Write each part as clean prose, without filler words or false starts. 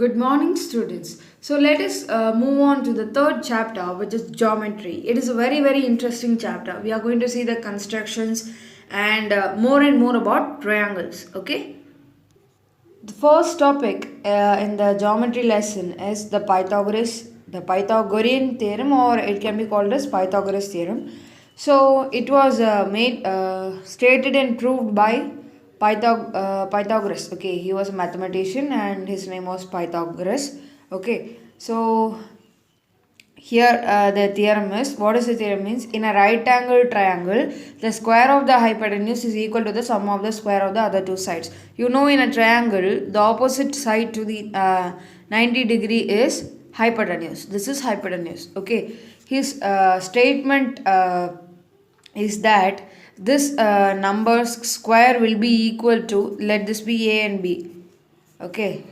Good morning, students. So let us move on to the third chapter, which is geometry. It is a very interesting chapter. We are going to see the constructions and more about triangles. Okay. The first topic in the geometry lesson is the Pythagorean theorem, or it can be called as Pythagoras theorem. So it was stated and proved by Pythagoras. Okay, he was a mathematician and his name was Pythagoras. Okay, so here the theorem is, what is the theorem means? In a right angle triangle, the square of the hypotenuse is equal to the sum of the square of the other two sides. You know, in a triangle, the opposite side to the 90 degree is hypotenuse. This is hypotenuse. Okay, his statement is that this number's square will be equal to, let this be a and b. Okay,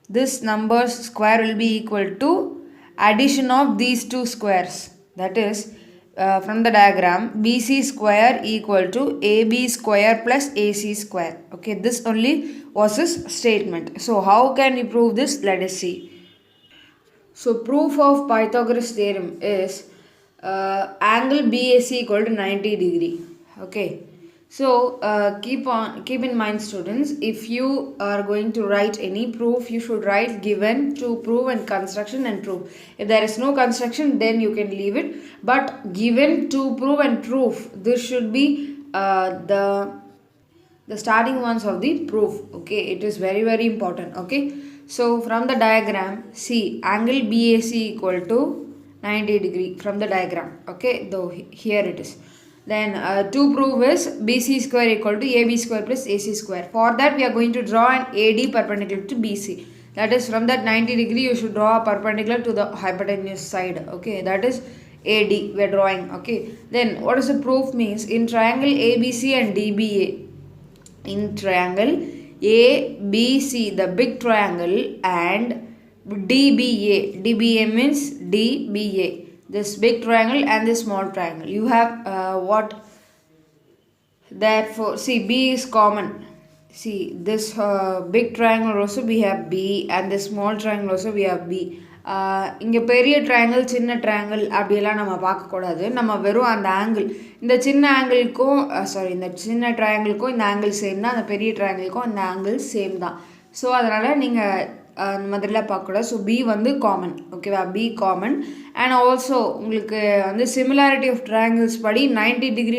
this number's square will be equal to addition of these two squares. That is, from the diagram, BC square equal to AB square plus AC square. Okay, this only was his statement. So how can we prove this? Let us see. So proof of Pythagoras theorem is angle BAC equal to 90 degree. Okay. So keep in mind, students, if you are going to write any proof, you should write given, to prove, and construction and proof. If there is no construction, then you can leave it. But given, to prove, and proof, this should be the starting ones of the proof. Okay, it is very important. Okay, so from the diagram, see, angle BAC equal to 90 degree from the diagram. Okay, though here it is. Then to prove is BC square equal to AB square plus AC square. For that, we are going to draw an AD perpendicular to BC. That is, from that 90 degree, you should draw a perpendicular to the hypotenuse side. Okay, that is AD we are drawing. Okay, then what is the proof means? In triangle ABC and DBA, in triangle ABC, the big triangle, and DBA means DBA, this big triangle and this small triangle, you have what? Therefore, see, B is common. See, this big triangle also we have B, and this small triangle also we have B. இங்கே பெரிய triangle சின்ன triangle அப்படியெல்லாம் நம்ம பார்க்கக்கூடாது. நம்ம வெறும் அந்த angle, இந்த சின்ன ஆங்கிளுக்கும் இந்த சின்ன ட்ரையாங்கிளுக்கும் இந்த ஆங்கிள் சேம் தான், அந்த பெரிய ட்ரையாங்கிளுக்கும் இந்த ஆங்கிள் சேம் தான். ஸோ அதனால் நீங்கள் அந்த மாதிரிலாம் பார்க்கக்கூடாது. ஸோ பி வந்து காமன். ஓகேவா, பி காமன். அண்ட் ஆல்சோ உங்களுக்கு வந்து சிமிலாரிட்டி ஆஃப் ட்ரையாங்கிள்ஸ் படி 90 டிகிரி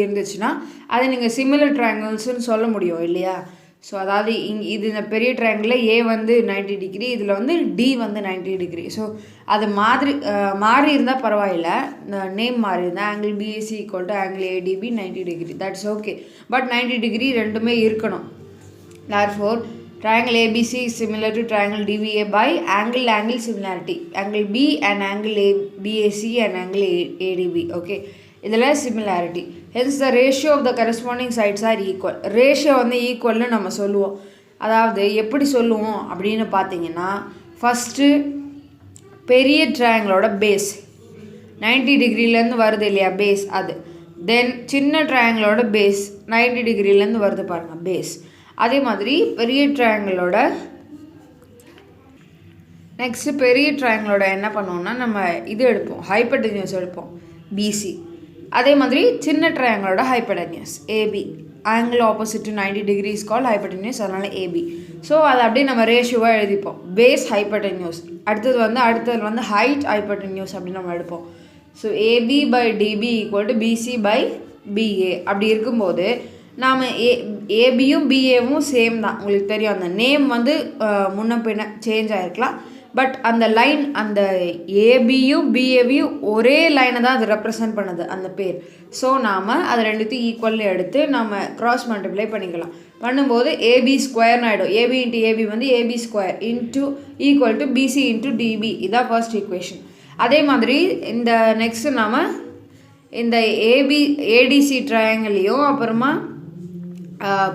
இருந்துச்சுன்னா அதை நீங்கள் சிமிலர் ட்ரையாங்கிள்ஸ்னு சொல்ல முடியும் இல்லையா? ஸோ அதாவது இது இந்த பெரிய ட்ரையாங்கிளில் ஏ வந்து 90 டிகிரி, இதில் வந்து டி வந்து 90 டிகிரி. ஸோ அது மாறி இருந்தால் பரவாயில்ல, நேம் மாறி இருந்தால் angle BSc equal to angle ATP 90 degree, that's okay. But 90 degree ரெண்டுமே இருக்கணும். therefore triangle ABC is similar to triangle DBA by angle similarity. Angle B and angle BAC and angle ADB. Okay, இதில் similarity. Hence the ratio of the corresponding sides are equal. Ratio வந்து ஈக்குவல்னு நம்ம சொல்லுவோம். அதாவது எப்படி சொல்லுவோம் அப்படின்னு பார்த்தீங்கன்னா, first பெரிய ட்ரையாங்கிளோட பேஸ் 90 டிகிரிலேருந்து வருது இல்லையா, பேஸ் அது. தென் சின்ன ட்ரையாங்கிளோட பேஸ் 90 டிகிரிலேருந்து வருது பாருங்கள், பேஸ். அதே மாதிரி பெரிய ட்ரையாங்கிளோட நெக்ஸ்ட்டு பெரிய ட்ரையாங்கிளோட என்ன பண்ணுவோம்னா, நம்ம இது எடுப்போம், ஹைப்போடென்யூஸ் எடுப்போம், பிசி. அதே மாதிரி சின்ன ட்ரையாங்கிளோட hypotenuse AB, angle opposite to 90 degrees கால் ஹைப்போடென்யூஸ், அதனால் ஏபி. ஸோ அதை அப்படியே நம்ம ரேஷியோவாக எழுதிப்போம். பேஸ் ஹைப்போடென்யூஸ், அடுத்தது வந்து ஹைட் ஹைப்போடென்யூஸ் அப்படின்னு நம்ம எடுப்போம். So AB by DB equal to BC by BA. அப்படி இருக்கும்போது நாம் ஏபியும் பிஏவும் சேம் தான். உங்களுக்கு தெரியும், அந்த நேம் வந்து முன்ன பின்ன சேஞ்ச் ஆகிருக்கலாம், பட் அந்த லைன், அந்த ஏபியும் பிஏவியும் ஒரே லைனை தான் அது ரெப்ரசன்ட் பண்ணுது, அந்த பேர். ஸோ நாம் அதை ரெண்டுத்தையும் ஈக்குவல்னு எடுத்து நம்ம கிராஸ் மல்டிப்ளை பண்ணிக்கலாம். பண்ணும்போது ஏபி ஸ்கொயர்னு ஆகிடும். ஏபி இன்ட்டு ஏபி வந்து AB square into equal to BC into DB. இதான் ஃபர்ஸ்ட் ஈக்குவேஷன். அதே மாதிரி இந்த நெக்ஸ்ட்டு நாம் இந்த ஏடிசி ட்ரையாங்கிளையும் அப்புறமா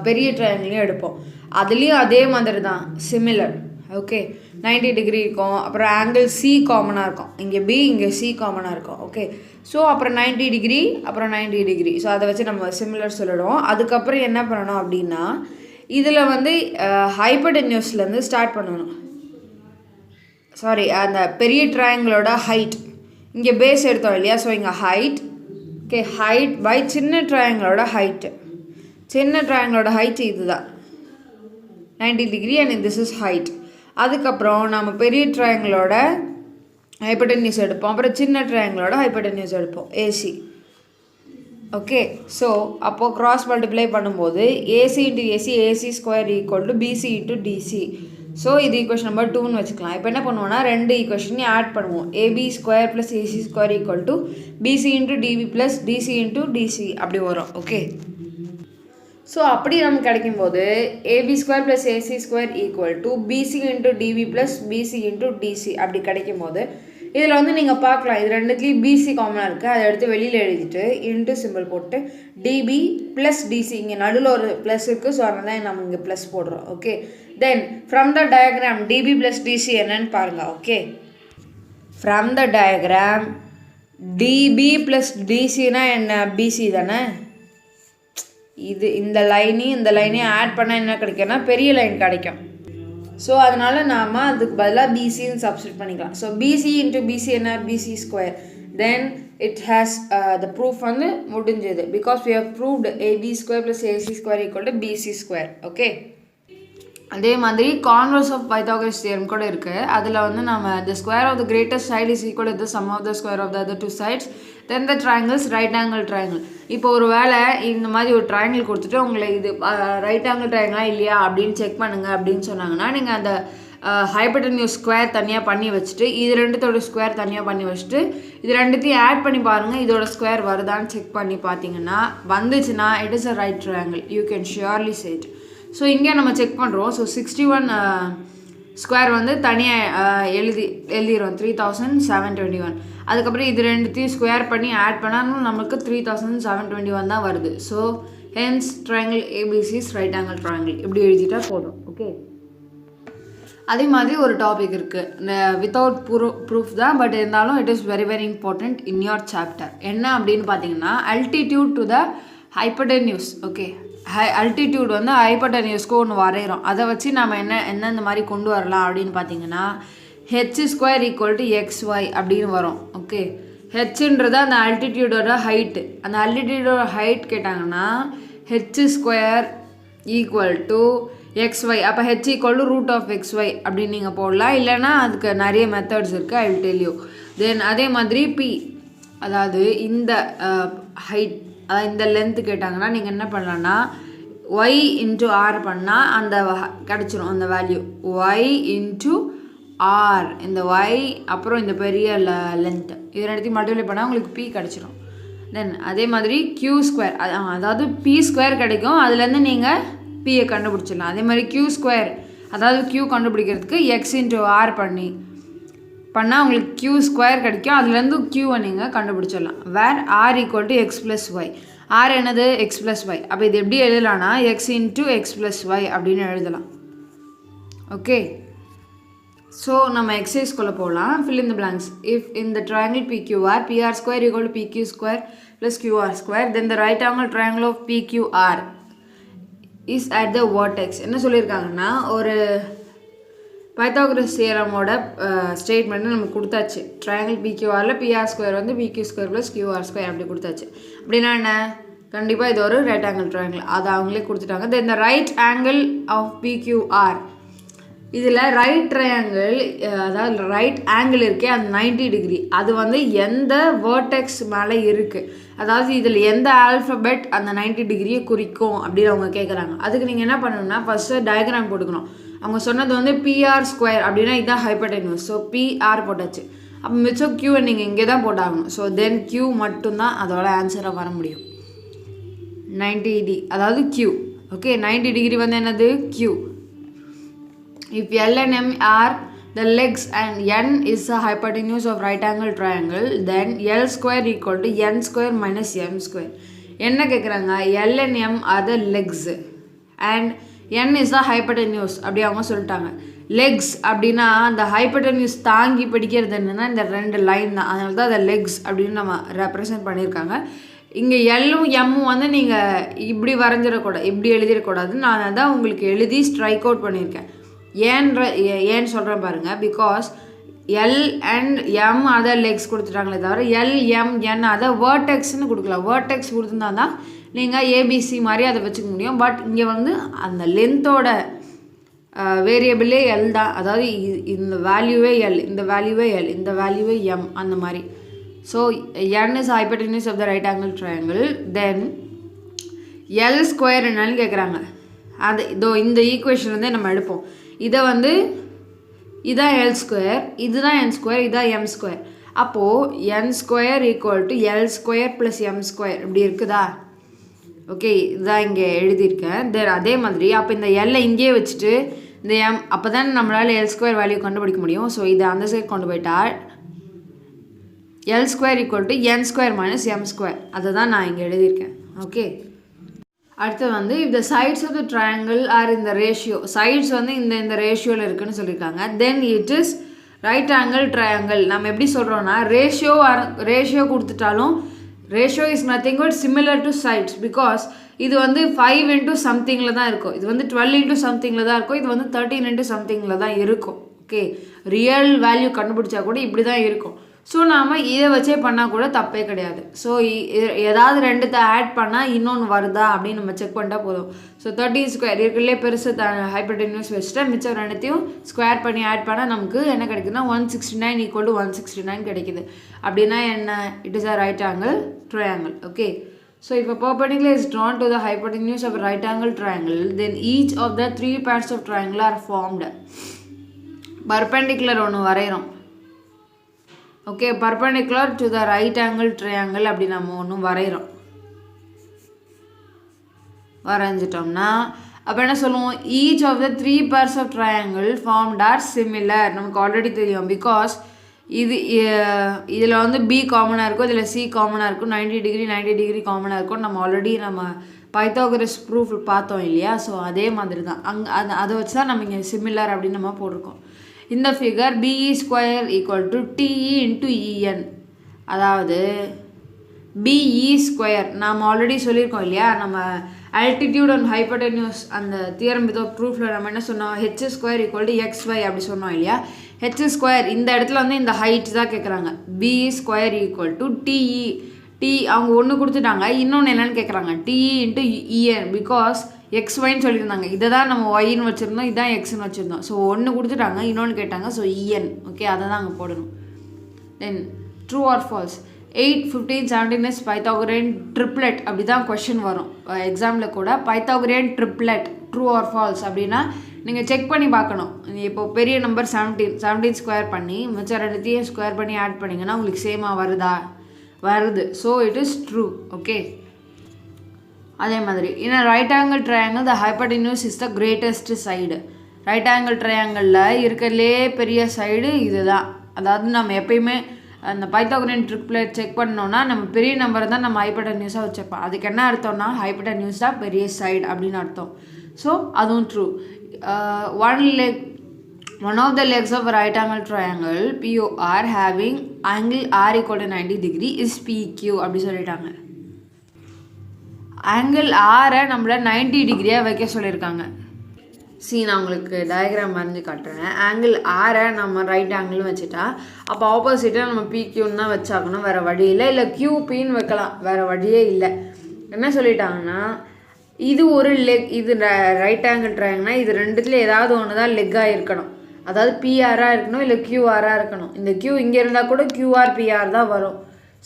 பெரிய ட்ரையாங்கிளையும் எடுப்போம். அதுலேயும் அதே மாதிரி தான், சிமிலர். ஓகே, 90 டிகிரி இருக்கும். அப்புறம் ஆங்கிள் சி காமனாக இருக்கும், இங்கே பி இங்கே சி காமனாக இருக்கும். ஓகே, ஸோ அப்புறம் 90 டிகிரி அப்புறம் 90 டிகிரி. ஸோ அதை வச்சு நம்ம சிமிலர் சொல்லிடுவோம். அதுக்கப்புறம் என்ன பண்ணணும் அப்படின்னா, இதில் வந்து ஹைப்போடென்யூஸ்லேருந்து ஸ்டார்ட் பண்ணணும். சாரி அந்த பெரிய ட்ரையாங்கிளோட ஹைட் இங்கே பேஸ் எடுத்தோம் இல்லையா, ஸோ இங்கே ஹைட் ஓகே ஹைட் பை சின்ன ட்ரையாங்கிளோட ஹைட்டு. சின்ன ட்ரையாங்கிளோட ஹைட் இது தான் 90 degree and this is height. அதுக்கப்புறம் நம்ம பெரிய ட்ரையாங்கிளோட ஹைப்போடென்யூஸ் எடுப்போம், அப்புறம் சின்ன ட்ரையாங்கிளோட ஹைப்போடென்யூஸ் எடுப்போம் ஏசி. ஓகே ஸோ அப்போது கிராஸ் மல்டிப்ளை பண்ணும்போது AC into AC AC square equal to BC into DC. So இது ஈக்குவேஷன் நம்பர் 2ன்னு வச்சுக்கலாம். இப்போ என்ன பண்ணுவோம்னா ரெண்டு ஈக்குவேஷனையும் ஆட் பண்ணுவோம். AB square plus AC square equal to BC into DB plus DC into DC அப்படி வரும். ஓகே ஸோ அப்படி நமக்கு கிடைக்கும்போது AB square plus AC square equal to BC into DB plus BC into DC அப்படி கிடைக்கும் போது இதில் வந்து நீங்கள் பார்க்கலாம், இது ரெண்டுத்துலேயும் பிசி காமனாக இருக்குது, அதை எடுத்து வெளியில் எழுதிட்டு இன்ட்டு சிம்பிள் போட்டு டிபி ப்ளஸ் டிசி இங்கே நடுவில் ஒரு ப்ளஸ் இருக்குது, ஸோ அதனால தான் நம்ம இங்கே ப்ளஸ் போடுறோம். Okay then from the diagram DB plus DC என்னன்னு பாருங்கள். Okay from the diagram DB plus டிசினா என்ன, பிசி தானே. இது இந்த லைனையும் ஆட் பண்ணால் என்ன கிடைக்கும்னா பெரிய லைன் கிடைக்கும். ஸோ அதனால் நாம் அதுக்கு பதிலாக பிசின்னு சப்ஸ்டிட் பண்ணிக்கலாம். ஸோ பிசி இன்ட்டு பிசி என்ன, BC square. Then it has the proof வந்து முடிஞ்சது because we have proved AB square plus AC square equal to BC square. Okay அதே மாதிரி கான்வர்ஸ் ஆஃப் பைத்தாகரஸ் தியரம் கூட இருக்குது. அதில் வந்து நம்ம the square of the greatest side is equal to the sum of the square of the other two sides, then the triangles right angle triangle. இப்போ ஒரு வேளை இந்த மாதிரி ஒரு ட்ரையாங்கிள் கொடுத்துட்டு உங்களை இது ரைட் ஆங்கிள் ட்ரையாங்கிளா இல்லையா அப்படின்னு செக் பண்ணுங்கள் அப்படின்னு சொன்னாங்கன்னா நீங்கள் அந்த ஹைப்போடென்யூஸ் ஸ்கொயர் தனியாக பண்ணி வச்சுட்டு இது ரெண்டுத்தோட ஸ்கொயர் தனியாக பண்ணி வச்சுட்டு இது ரெண்டுத்தையும் ஆட் பண்ணி பாருங்கள், இதோட ஸ்கொயர் வருதான்னு செக் பண்ணி பார்த்தீங்கன்னா வந்துச்சுன்னா it is a right triangle. You can surely say it. So இங்கே நம்ம செக் பண்ணுறோம். ஸோ 61 ஸ்கொயர் வந்து தனியாக எழுதிடுவோம் 3721. அதுக்கப்புறம் இது ரெண்டுத்தையும் ஸ்கொயர் பண்ணி ஆட் பண்ணாலும் நமக்கு 3721 தான் வருது. So hence triangle ABC is right angle triangle இப்படி எழுதிட்டா போதும். ஓகே அதே மாதிரி ஒரு டாபிக் இருக்குது வித்தவுட் ப்ரூஃப் தான், பட் இருந்தாலும் it is very very important in your chapter. என்ன அப்படின்னு பார்த்தீங்கன்னா altitude to the hypotenuse. Okay altitude வந்து ஹைப்போடென்யூஸ்க்கு ஒன்று வரைகிறோம், அதை வச்சு நம்ம இந்த மாதிரி கொண்டு வரலாம் அப்படின்னு பார்த்தீங்கன்னா H square equal to XY அப்படின்னு வரும். ஓகே ஹெச்ன்றது அந்த அல்டிடியூடோட ஹைட்டு, அந்த அல்டிடியூடோட ஹைட் கேட்டாங்கன்னா H square equal to XY. அப்போ H equal to root of XY அப்படின்னு நீங்கள் போடலாம், இல்லைனா அதுக்கு நிறைய மெத்தட்ஸ் இருக்குது, I will tell you. Then அதே மாதிரி பி அதாவது இந்த ஹைட் அதாவது இந்த லென்த்து கேட்டாங்கன்னா நீங்கள் என்ன பண்ணலான்னா ஒய் இன்ட்டு ஆர் பண்ணால் அந்த கிடச்சிரும் அந்த வேல்யூ ஒய் இன்ட்டு ஆர், இந்த ஒய் அப்புறம் இந்த பெரிய லென்த்து இது ரெண்டுத்தையும் மல்டிப்ளை பண்ணால் உங்களுக்கு பி கிடச்சிரும். தென் அதே மாதிரி கியூ ஸ்கொயர் அதாவது பி ஸ்கொயர் கிடைக்கும், அதுலேருந்து நீங்கள் பியை கண்டுபிடிச்சிடலாம். அதே மாதிரி கியூ ஸ்கொயர் அதாவது கியூ கண்டுபிடிக்கிறதுக்கு எக்ஸ் இன்ட்டு ஆர் பண்ணால் உங்களுக்கு கியூ ஸ்கொயர் கிடைக்கும், அதுலேருந்து கியூவை நீங்கள் கண்டுபிடிச்சிடலாம். Where R equal to X plus Y. R என்னது எக்ஸ் ப்ளஸ் ஒய். அப்போ இது எப்படி எழுதலாம்னா X into X plus Y அப்படின்னு எழுதலாம். ஓகே ஸோ நம்ம எக்ஸசைஸ்குள்ளே போகலாம். Fill in the blanks. If in the triangle PQR PR square equal to PQ square plus QR square then the right angle triangle of PQR is at the vertex. என்ன சொல்லியிருக்காங்கன்னா ஒரு Pythagoras தியரமோட statement நமக்கு கொடுத்தாச்சு. Triangle பிக்யூஆரில் PR square வந்து பிக்யூ square plus QR square அப்படி கொடுத்தாச்சு. அப்படின்னா என்ன, கண்டிப்பாக இது ஒரு ரைட் ஆங்கிள் ட்ரையாங்கிள், அதை அவங்களே கொடுத்துட்டாங்க. Then the right angle of PQR, இதில் ரைட் ட்ரையாங்கிள் அதாவது ரைட் ஆங்கிள் இருக்கே அந்த 90 டிகிரி, அது வந்து எந்த வேர்டெக்ஸ் மேலே இருக்குது, அதாவது இதில் எந்த ஆல்ஃபபெட் அந்த 90 டிகிரியை குறிக்கும் அப்படின்னு அவங்க கேட்குறாங்க. அதுக்கு நீங்கள் என்ன பண்ணணும்னா ஃபஸ்ட்டு டயக்ராம் போட்டுக்கணும். அவங்க சொன்னது வந்து பிஆர் ஸ்கொயர் அப்படின்னா இதுதான் ஹைப்போடென்யூஸ். ஸோ பிஆர் போட்டாச்சு. அப்போ மிச்சம் கியூவை நீங்கள் இங்கே தான் போட்டாகணும். ஸோ தென் கியூ மட்டும்தான் அதோட ஆன்சராக வர முடியும். 90 அதாவது கியூ. ஓகே 90 டிகிரி வந்து என்னது Q. If L and M are the legs and n is the hypotenuse of right angle triangle, then L square equal to n square minus m square. என்ன கேட்குறாங்க, L and m are the legs and n is the hypotenuse அப்படி அவங்க சொல்லிட்டாங்க. Lex அப்படின்னா அந்த hypotenuse தாங்கி பிடிக்கிறது என்னென்னா இந்த ரெண்டு லைன் தான், அதனால தான் அதை லெக்ஸ் அப்படின்னு நம்ம ரெப்ரசன்ட் பண்ணியிருக்காங்க. இங்கே எல்லும் எம்மும் வந்து நீங்கள் இப்படி வரைஞ்சிடக்கூடாது, இப்படி எழுதிடக்கூடாது. நான் அதான் உங்களுக்கு எழுதி ஸ்ட்ரைக் அவுட் பண்ணியிருக்கேன். ஏன்னு சொல்கிறேன் பாருங்கள். Because L and M other legs கொடுத்துட்டாங்களே தவிர எல்எம்என் அதை வேர்டெக்ஸ்னு கொடுக்கல. வேர்டெக்ஸ் கொடுத்துருந்தா தான் நீங்கள் ஏபிசி மாதிரி அதை வச்சுக்க முடியும். பட் இங்கே வந்து அந்த லென்த்தோட வேரியபிளே எல் தான். அதாவது இந்த வேல்யூவே எல், இந்த வேல்யூவே எல், இந்த வேல்யூவே எம், அந்த மாதிரி. So N is hypotenuse of the right angle triangle. Then L square என்னன்னு கேட்குறாங்க. அது இந்த ஈக்குவேஷன் வந்து நம்ம எடுப்போம். இதை வந்து இதான் எல் ஸ்கொயர், இதுதான் என் ஸ்கொயர், இதான் எம் ஸ்கொயர். அப்போது N square equal to L square plus M square இப்படி இருக்குதா? ஓகே, இதுதான் இங்கே எழுதியிருக்கேன். தென் அதே மாதிரி அப்போ இந்த எல்லை இங்கேயே வச்சுட்டு இந்த எம், அப்போ தான் நம்மளால் எல் ஸ்கொயர் வேல்யூ கண்டுபிடிக்க முடியும். ஸோ இதை அந்த சைடு கொண்டு போயிட்டால் L square equal to n square minus M square, அதை தான் நான் இங்கே எழுதியிருக்கேன். ஓகே, அடுத்து வந்து if the sides of the triangle are in the ratio, sides வந்து இந்த ரேஷியோவில் இருக்குன்னு சொல்லியிருக்காங்க. Then it is right angle triangle. நம்ம எப்படி சொல்கிறோன்னா ரேஷியோ கொடுத்துட்டாலும் ratio is nothing but similar to sides. Because இது வந்து 5 into சம்திங்கில் தான் இருக்கும், இது வந்து 12 into சம்திங்கில் தான் இருக்கும், இது வந்து 13 into சம்திங்கில் தான் இருக்கும். ஓகே, ரியல் வேல்யூ கண்டுபிடிச்சா கூட இப்படி தான் இருக்கும். ஸோ நாம் இதை வச்சே பண்ணால் கூட தப்பே கிடையாது. ஸோ ஏதாவது ரெண்டுத்தை ஆட் பண்ணால் இன்னொன்று வருதா அப்படின்னு நம்ம செக் பண்ணிட்டா போதும். ஸோ 13 ஸ்கொயர் இருக்கிறதுலே பெருசு ஹைபோடென்யூஸ் வச்சுட்டு மிச்சம் ரெண்டுத்தையும் ஸ்கொயர் பண்ணி ஆட் பண்ணால் நமக்கு என்ன கிடைக்குதுன்னா 169 ஈக்குவல் டு 169 கிடைக்குது. அப்படின்னா என்ன? It is a right angle triangle. Okay, so இப்போ perpendicular is drawn to the hypotenuse of a right angle triangle, then each of the 3 pairs of triangle are formed. Perpendicular ஒன்று வரைகிறோம். Okay, perpendicular to the right angle triangle அப்படி நம்ம ஒன்று வரைகிறோம். வரைஞ்சிட்டோம்னா அப்போ என்ன சொல்லுவோம்? Each of the 3 pairs of triangle formed are similar. நமக்கு ஆல்ரெடி தெரியும். பிகாஸ் இதில் வந்து பி காமனாக இருக்கும், இதில் சி காமனாக இருக்கும், 90 டிகிரி 90 டிகிரி காமனாக இருக்கும். நம்ம ஆல்ரெடி நம்ம பைத்தாகரஸ் ப்ரூஃப் பார்த்தோம் இல்லையா? ஸோ அதே மாதிரி தான் அதை வச்சு தான் நம்ம இங்கே சிமிலர் அப்படின்னு நம்ம போட்டிருக்கோம். இந்த figure BE square equal to DE into EN. அதாவது பிஇ ஸ்கொயர் நாம் ஆல்ரெடி சொல்லியிருக்கோம் இல்லையா? நம்ம ஆல்டிடியூட் அண்ட் ஹைபோடென்யூஸ் அந்த தியரம் வித் ப்ரூஃபில் நம்ம என்ன சொன்னோம்? H square equal to XY அப்படி சொன்னோம் இல்லையா? ஹெச் ஸ்கொயர் இந்த இடத்துல வந்து இந்த ஹைட் தான் கேட்குறாங்க. BE square equal to D அவங்க ஒன்று கொடுத்துட்டாங்க, இன்னொன்று என்னென்னு கேட்குறாங்க? DE into EN. பிகாஸ் XYன்னு சொல்லியிருந்தாங்க, இதை தான் நம்ம ஒய்ன்னு வச்சுருந்தோம், இதான் எக்ஸ்ன்னு வச்சுருந்தோம். ஸோ ஒன்று கொடுத்துட்டாங்க, இன்னொன்று கேட்டாங்க. ஸோ இஎன். ஓகே, அதை தான் அங்கே போடணும். Then true or false. 8, 15, 17 is Pythagorean triplet அப்படி தான் கொஷின் வரும் எக்ஸாமில் கூட. Pythagorean triplet true or false அப்படின்னா நீங்கள் செக் பண்ணி பார்க்கணும். இப்போ பெரிய நம்பர் 17 ஸ்கொயர் பண்ணி மிச்சம் ரெண்டுத்தையும் ஸ்கொயர் பண்ணி ஆட் பண்ணிங்கன்னா உங்களுக்கு சேமாக வருது. So it is true. Okay, அதே மாதிரி in a right angle triangle the hypotenuse is the greatest side. Right angle ட்ரையாங்கிளில் இருக்கிறதுலே பெரிய சைடு இது தான். அதாவது நம்ம எப்பயுமே அந்த பைத்தாகோரியன் ட்ரிப்ளெட் செக் பண்ணோன்னா நம்ம பெரிய நம்பரை தான் நம்ம ஹைபோடென்யூஸாக வச்சுப்போம். அதுக்கு என்ன அர்த்தம்னா ஹைபோடென்யூஸ் தான் பெரிய சைடு அப்படின்னு அர்த்தம். ஸோ அதுவும் true. One of the legs of a right angle triangle POR having angle R equal to 90 degree is PQ அப்படி சொல்லிட்டாங்க. ஆங்கிள் ஆரை நம்மள 90 டிகிரியாக வைக்க சொல்லியிருக்காங்க. நான் உங்களுக்கு டயக்ராம் வரைஞ்சி காட்டுறேன். ஆங்கிள் ஆரை நம்ம ரைட் ஆங்கிள் வச்சுட்டா அப்போ ஆப்போசிட்டாக நம்ம பிக்யூன்னு தான் வச்சாக்கணும், வேறு வழி இல்லை கியூபின்னு வைக்கலாம், வேறு வழியே இல்லை. என்ன சொல்லிட்டாங்கன்னா இது ஒரு லெக், இது ரைட் ஆங்கிள் ட்ரையாங்கிள்னா இது ரெண்டுத்தில் ஏதாவது ஒன்று தான் லெக்காக இருக்கணும். அதாவது பிஆராக இருக்கணும் இல்லை கியூஆராக இருக்கணும். இந்த கியூ இங்கே இருந்தால் கூட கியூஆர் பிஆர் தான் வரும்.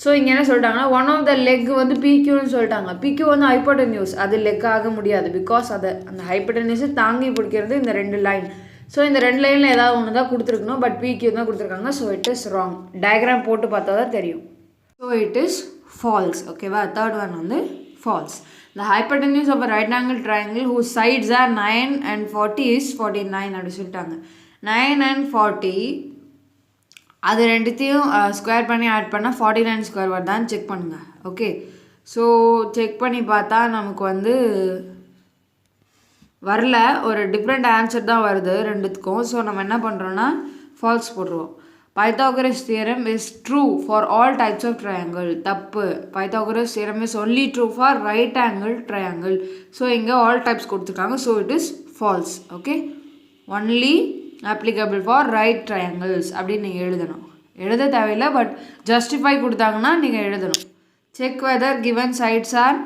ஸோ இங்கே என்ன சொல்லிட்டாங்கன்னா ஒன் ஆஃப் த லெக் வந்து பிக்யூன்னு சொல்லிட்டாங்க. பிக்யூ வந்து ஹைபோடென்யூஸ், அது லெக் ஆக முடியாது. பிகாஸ் அதை அந்த ஹைபோடென்யூஸை தாங்கி பிடிக்கிறது இந்த 2 லைன். ஸோ இந்த 2 லைனில் ஏதாவது ஒன்று தான் கொடுத்துருக்கணும், பட் பிக்யூ தான் கொடுத்துருக்காங்க. So it is wrong. Diagram போட்டு பார்த்தா தான் தெரியும். So it is false. ஓகேவா? தேர்ட் ஒன் வந்து falls. The hypotenuse of a right angle triangle whose sides are 9 and 40 is 49 அப்படி சொல்லிட்டாங்க. 9 and 40 அது ரெண்டுத்தையும் ஸ்கொயர் பண்ணி ஆட் பண்ணால் 49 ஸ்கொயர் வருதான்னு செக் பண்ணுங்கள். ஓகே, ஸோ செக் பண்ணி பார்த்தா நமக்கு வந்து வரல, ஒரு டிஃப்ரெண்ட் ஆன்சர் தான் வருது ரெண்டுத்துக்கும். ஸோ நம்ம என்ன பண்ணுறோன்னா ஃபால்ஸ் போடுறோம். Pythagoras theorem is true for all types of triangle. தப்பு. Pythagoras theorem is only true for right angle triangle. So இங்கே all types கொடுத்துருக்காங்க. So it is false. Okay, only applicable for right triangles அப்படின்னு நீங்கள் எழுதணும். எழுத தேவையில்லை, but justify கொடுத்தாங்கன்னா நீங்கள் எழுதணும். Check whether given sides are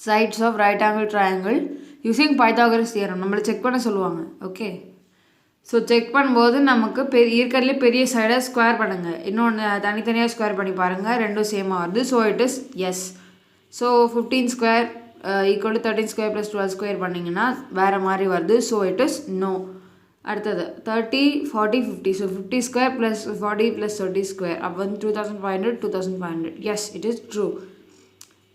sides of right angle triangle using Pythagoras theorem. நம்மளை செக் பண்ண சொல்லுவாங்க. ஓகே, ஸோ செக் பண்ணும்போது நமக்கு இருக்கிறதுலே பெரிய சைடை ஸ்கொயர் பண்ணுங்கள், இன்னொன்று தனித்தனியாக ஸ்கொயர் பண்ணி பாருங்கள், ரெண்டும் சேமாக வருது. So it is yes. So 15 square equal to 13 square plus 12 square பண்ணிங்கன்னா வேறு மாதிரி வருது. So it is no. அடுத்தது 30 40 50. So 50 square plus 40 plus 30 square அப்போ வந்து 2500 2500. Yes, it is true.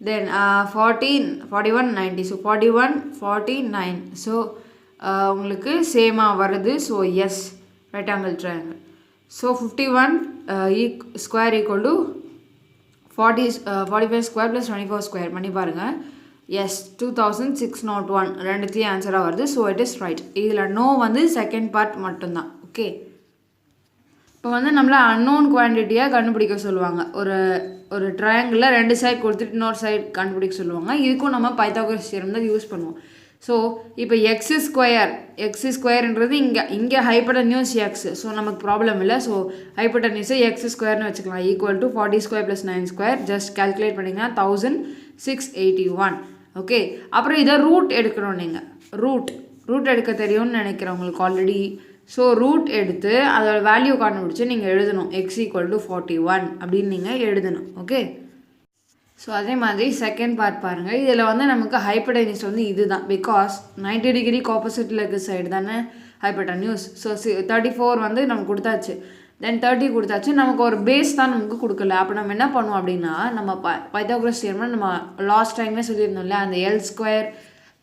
Then 14 41 90. So 41 49. So உங்களுக்கு சேமாக வருது. So yes, right angle triangle. So 51 square equal to 45 square plus 24 square பண்ணி பாருங்கள். எஸ், 2601. ரெண்டுத்தையும் ஆன்சராக வருது. So it is right. இதில் நோ வந்து செகண்ட் பார்ட் மட்டும்தான். ஓகே, இப்போ வந்து நம்மளை அன்னோன் குவான்டிட்டியாக கண்டுபிடிக்க சொல்லுவாங்க. ஒரு ட்ரையாங்கிளில் ரெண்டு சைட் கொடுத்துட்டு இன்னொரு சைட் கண்டுபிடிக்க சொல்லுவாங்க. இதுக்கும் நம்ம பைத்தாகோரஸ் தியரம் தான் யூஸ் பண்ணுவோம். ஸோ இப்போ எக்ஸ் ஸ்கொயர்ன்றது இங்கே ஹைப்போடென்யூஸ் எக்ஸ். ஸோ நமக்கு ப்ராப்ளம் இல்லை. ஸோ ஹைப்போடென்யூஸை எக்ஸ் ஸ்கொயர்னு வச்சுக்கலாம். Equal to 40 square plus 9 square. Just calculate பண்ணிங்கன்னா 1681. ஓகே, அப்புறம் இதை ரூட் எடுக்கணும். நீங்கள் ரூட் எடுக்க தெரியும்னு நினைக்கிறேன் உங்களுக்கு ஆல்ரெடி. ஸோ ரூட் எடுத்து அதோட வேல்யூ கண்டுபிடிச்சி நீங்கள் எழுதணும். எக்ஸ் ஈக்குவல் டு 41 அப்படின்னு நீங்கள் எழுதணும். ஓகே, ஸோ அதே மாதிரி செகண்ட் பார்ட் பாருங்கள். இதில் வந்து நமக்கு ஹைப்போடென்யூஸ் வந்து இது தான். பிகாஸ் 90 டிகிரிக்கு ஆப்போசிட்டில் இருக்கிற சைடு தானே ஹைப்போடென்யூஸ். ஸோ 34 வந்து நமக்கு கொடுத்தாச்சு. தென் 30 கொடுத்தாச்சு. நமக்கு ஒரு பேஸ் தான் நமக்கு கொடுக்கல. அப்போ நம்ம என்ன பண்ணுவோம் அப்படின்னா, நம்ம பைத்தாகோரஸ் தியரம்னா நம்ம லாஸ்ட் டைமே சொல்லியிருந்தோம்ல, அந்த L square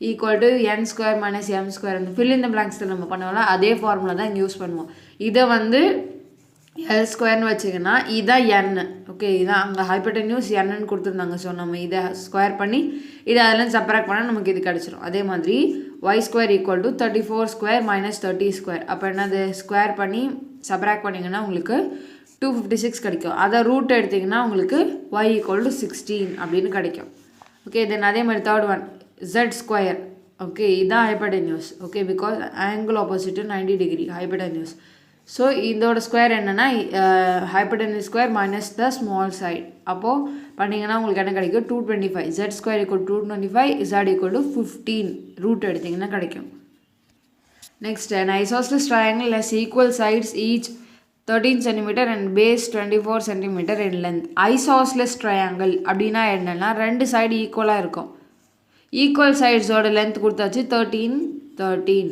equal to n square minus M square, அந்த ஃபில் இந்த பிளாங்க்ஸில் நம்ம பண்ணுவோம்ல, அதே ஃபார்முலா தான் இங்கே யூஸ் பண்ணுவோம். இதை வந்து எல் ஸ்கொயர்னு வச்சிங்கன்னா இதான் என். ஓகே, இதான் அங்கே ஹைப்போடென்யூஸ் என்னன்னு கொடுத்துருந்தாங்க. ஸோ நம்ம இதை ஸ்கொயர் பண்ணி இதை அதெல்லாம் செப்பரேட் பண்ணால் நமக்கு இது கிடச்சிரும். அதே மாதிரி Y square equal to 34 square minus 30 square. அப்போ என்னது ஸ்கொயர் பண்ணி செப்பரேட் பண்ணிங்கன்னா உங்களுக்கு 256 கிடைக்கும். அதை ரூட் எடுத்திங்கன்னா உங்களுக்கு ஒய் ஈக்குவல் டு 16 அப்படின்னு கிடைக்கும். ஓகே, தென் அதே மாதிரி third one z square. Okay, இதுதான் hypotenuse. Okay, because angle opposite 90 degree hypotenuse. So இதோட ஸ்கொயர் என்னென்னா hypotenuse square minus the small side. அப்போது பண்ணிங்கன்னா உங்களுக்கு என்ன கிடைக்கும்? 225. z square equal 225, z equal to 15. Root எடுத்திங்கன்னா கிடைக்கும். Next, an isosceles triangle has equal sides each 13 cm and base 24 cm in length. Isosceles triangle அப்படின்னா என்னென்னா ரெண்டு சைடு ஈக்குவலாக இருக்கும். ஈக்குவல் சைட்ஸோட லென்த் கொடுத்தாச்சு 13.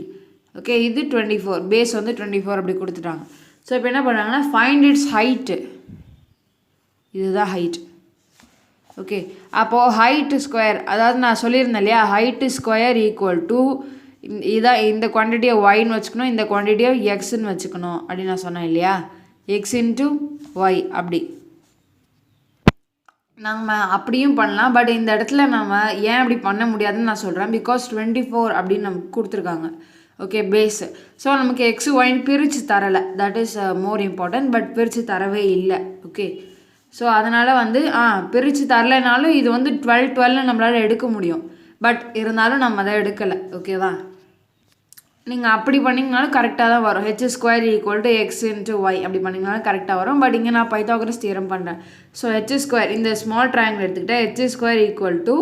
ஓகே, இது 24, பேஸ் வந்து 24 அப்படி கொடுத்துட்டாங்க. ஸோ இப்போ என்ன பண்ணுறாங்கன்னா ஃபைண்ட் இட்ஸ் ஹைட்டு. இதுதான் ஹைட். ஓகே, அப்போது ஹைட்டு ஸ்கொயர், அதாவது நான் சொல்லியிருந்தேன் இல்லையா, ஹைட்டு ஸ்கொயர் ஈக்குவல் டு இதான் இந்த குவான்டிட்டியை ஒய்ன்னு வச்சுக்கணும், இந்த குவான்டிட்டியை எக்ஸ்ன்னு வச்சுக்கணும் அப்படின்னு நான் சொன்னேன் இல்லையா. எக்ஸ் இன்ட்டு ஒய் அப்படி நம்ம அப்படியும் பண்ணலாம். பட் இந்த இடத்துல நம்ம ஏன் அப்படி பண்ண முடியாதுன்னு நான் சொல்கிறேன். பிகாஸ் 24 அப்படின்னு நமக்கு கொடுத்துருக்காங்க. Okay, base. ஸோ நமக்கு எக்ஸ் ஒயின் பிரித்து தரலை. That is more important. But பிரித்து தரவே இல்லை. ஓகே, ஸோ அதனால் வந்து பிரித்து தரலைனாலும் இது வந்து 12 நம்மளால் எடுக்க முடியும். பட் இருந்தாலும் நம்ம அதை எடுக்கலை. ஓகேவா, நீங்கள் அப்படி பண்ணிங்கனாலும் கரெக்டாக தான் வரும். H square equal to X into Y அப்படி பண்ணிங்கனாலும் கரெக்டாக வரும். பட் இங்கே நான் பைத்தாகோரஸ் தியரம் பண்ணுறேன். ஸோ ஹெச் ஸ்கொயர் இந்த ஸ்மால் ட்ரையாங்கிள் எடுத்துக்கிட்டால் ஹெச் ஸ்கொயர் ஈக்குவல் டு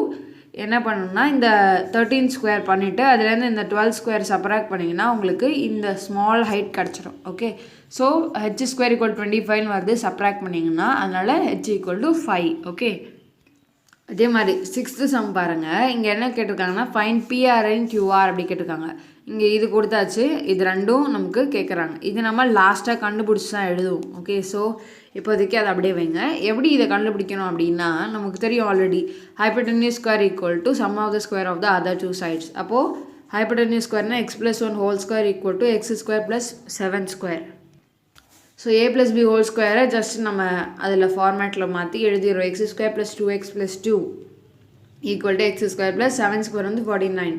என்ன பண்ணணும்னா இந்த 13 ஸ்கொயர் பண்ணிவிட்டு அதுலேருந்து இந்த 12 ஸ்கொயர் செப்பரேட் பண்ணிங்கன்னா உங்களுக்கு இந்த ஸ்மால் ஹைட் கிடச்சிடும். Okay, so H square equal 25 வருது செப்பரேட் பண்ணிங்கன்னா, அதனால் ஹெச் ஈக்குவல் டு 5. ஓகே, அதே மாதிரி 6th சம் பாருங்கள். இங்கே என்ன கேட்டிருக்காங்கன்னா ஃபைண்ட் பிஆர் அண்ட் கியூஆர் அப்படி கேட்டிருக்காங்க. இங்கே இது கொடுத்தாச்சு. இது ரெண்டும் நமக்கு கேட்குறாங்க. இது நம்ம லாஸ்ட்டாக கண்டுபிடிச்சி தான் எழுதுவோம். ஓகே, ஸோ இப்போதைக்கு அதை அப்படியே வைங்க. எப்படி இதை கண்டுபிடிக்கணும் அப்படின்னா நமக்கு தெரியும் already hypotenuse square equal to sum of the square of the other 2 sides. அப்போது ஹைப்போடென்யூஸ் ஸ்கொயர்னா x + 1 whole square equal to x square plus 7 square. So a + b whole ஸ்கொயரை ஜஸ்ட் நம்ம அதில் ஃபார்மேட்டில் மாற்றி எழுதிடுறோம். x square plus 2x + 2 equal to x square plus 7 square வந்து 49.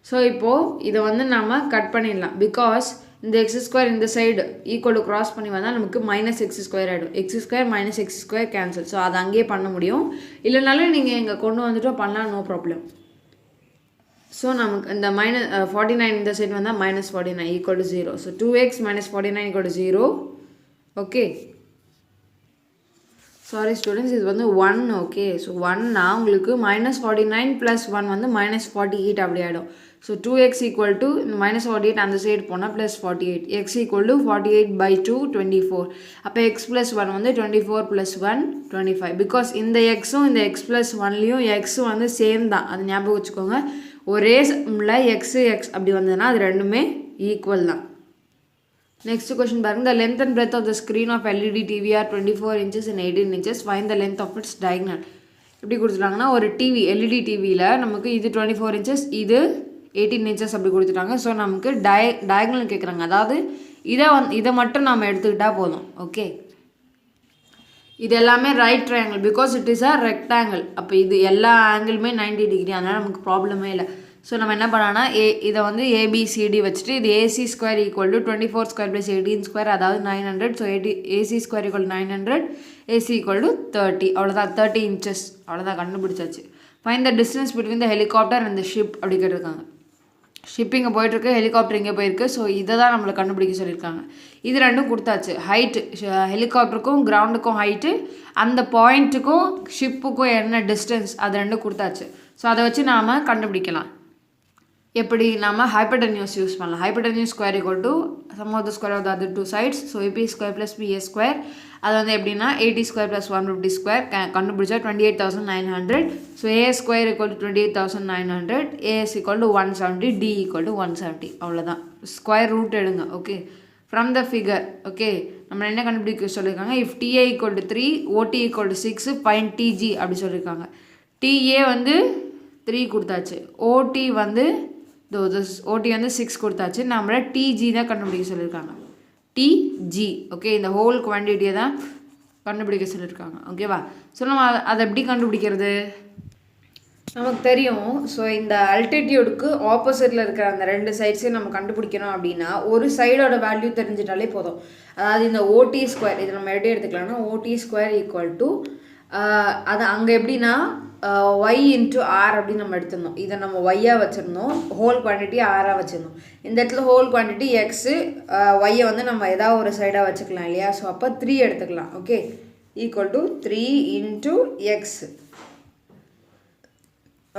So இப்போது இதை வந்து நம்ம கட் பண்ணிடலாம். பிகாஸ் இந்த எக்ஸ் ஸ்கொயர் இந்த சைடு ஈக்குவல் க்ராஸ் பண்ணி வந்தால் நமக்கு மைனஸ் எக்ஸ் ஸ்கொயர் ஆகிடும். X square minus X square cancel. So அதை அங்கேயே பண்ண முடியும். இல்லைனாலும் நீங்கள் இங்கே கொண்டு வந்துட்டோம் பண்ணலாம், நோ ப்ராப்ளம். ஸோ நமக்கு இந்த -49 இந்த சைடு வந்தால் -49 equal to 0. So 2x - 49 equal to 0. Okay, sorry students, இது வந்து 1. ஓகே, ஸோ 1னா உங்களுக்கு -49 + 1 வந்து -48 அப்படி ஆகிடும். ஸோ 2x ஈக்குவல் டு -48 அந்த சைடு போனால் +48. x equal to 48/2 24. அப்போ x + 1 வந்து 24 + 1 25. பிகாஸ் இந்த எக்ஸும் இந்த x + 1லேயும் எக்ஸும் வந்து சேம் தான், அது ஞாபகம் வச்சுக்கோங்க. ஒரே சம்மில் எக்ஸு எக்ஸ் அப்படி வந்ததுன்னா அது ரெண்டுமே ஈக்குவல் தான். நெக்ஸ்ட் கொஸ்டின் பாருங்க. The length and breadth of the screen of LED TV are 24 inches and 18 inches. Find the length of its diagonal. எப்படி கொடுத்துட்டாங்கன்னா ஒரு டிவி LED டிவியில் நமக்கு இது 24 inches, இது 18 inches அப்படி கொடுத்துட்டாங்க. ஸோ நமக்கு டயகனல் கேட்குறாங்க. அதாவது இதை மட்டும் நம்ம எடுத்துக்கிட்டால் போதும். ஓகே, இது எல்லாமே right triangle because it is a rectangle. அப்போ இது எல்லா ஆங்கிளுமே 90 டிகிரி, அதனால் நமக்கு ப்ராப்ளமே இல்லை. ஸோ நம்ம என்ன பண்ணோன்னா இதை வந்து ABCD வச்சுட்டு இது AC² ஈக்குவல் டு 24² + 18², அதாவது 900. So AC² = 900, AC = 30. அவ்வளோதான், 30 inches. அவ்வளோதான், கண்டுபிடிச்சாச்சு. Find the distance between the helicopter and the ship அப்படி கேட்டிருக்காங்க. ஷிப்பிங்கை போயிட்டுருக்கு, ஹெலிகாப்டர் இங்கே போயிருக்கு. ஸோ இதை தான் நம்மளை கண்டுபிடிக்க சொல்லியிருக்காங்க. இது ரெண்டும் கொடுத்தாச்சு. ஹைட்டு, ஹெலிகாப்டருக்கும் கிரவுண்டுக்கும் ஹைட்டு, அந்த பாயிண்ட்டுக்கும் ஷிப்புக்கும் என்ன டிஸ்டன்ஸ், அது ரெண்டும் கொடுத்தாச்சு. ஸோ அதை வச்சு நாம் கண்டுபிடிக்கலாம். எப்படி நம்ம ஹைப்போடென்யூஸ் யூஸ் பண்ணலாம். Hypotenuse square equal to sum of the square of the other two sides. So AP² + PA². அது வந்து எப்படின்னா 80² + 150². கண்டுபிடிச்சா 28,900. So A² = 28,900, AS = 170, D = 170. அவ்வளோதான், ஸ்கொயர் ரூட் எடுங்க. Okay, from the figure. Okay, நம்ம என்ன கண்டுபிடிக்க சொல்லியிருக்காங்க. If TA = 3, OT = 6, find TG அப்படி சொல்லியிருக்காங்க. TA வந்து 3 கொடுத்தாச்சு, OT வந்து OT வந்து 6 கொடுத்தாச்சு. நம்மளை TG தான் கண்டுபிடிக்க சொல்லியிருக்காங்க. TG. ஓகே, இந்த ஹோல் குவான்டிட்டியை தான் கண்டுபிடிக்க சொல்லியிருக்காங்க. ஓகேவா? ஸோ நம்ம அதை எப்படி கண்டுபிடிக்கிறது நமக்கு தெரியும். ஸோ இந்த அல்டிடியூடுக்கு ஆப்போசிட்டில் இருக்கிற அந்த ரெண்டு சைட்ஸையும் நம்ம கண்டுபிடிக்கணும் அப்படின்னா ஒரு சைடோட வேல்யூ தெரிஞ்சிட்டாலே போதும். அதாவது இந்த OT², இது நம்ம எப்படி எடுத்துக்கலாம்னா OT² = அது அங்கே எப்படின்னா y × r அப்படின்னு நம்ம எடுத்துருந்தோம். இதை நம்ம ஒய்யாக வச்சுருந்தோம், ஹோல் குவான்டிட்டி ஆராக வச்சுருந்தோம். இந்த இடத்துல ஹோல் குவான்டிட்டி எக்ஸு, ஒய்யை வந்து நம்ம ஏதாவது ஒரு சைடாக வச்சுக்கலாம் இல்லையா? ஸோ அப்போ 3 எடுத்துக்கலாம். Okay, equal to 3 × x.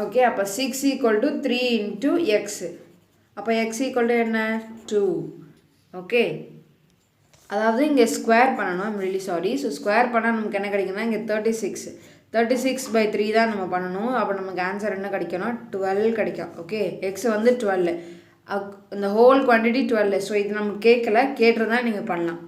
Okay, அப்போ 6 = 3 × x. அப்போ x = என்ன? 2. ஓகே, அதாவது இங்கே ஸ்கொயர் பண்ணணும். I'm really sorry. So square பண்ணால் நமக்கு என்ன கிடைக்குன்னா இங்கே 36/3 தான் நம்ம பண்ணணும். அப்போ நமக்கு ஆன்சர் என்ன கிடைக்கும்னா 12 கிடைக்கும். ஓகே, எக்ஸ் வந்து 12, இந்த ஹோல் குவான்டிட்டி 12. ஸோ இது நமக்கு கேட்கல, கேட்டிருந்தா நீங்கள் பண்ணலாம்.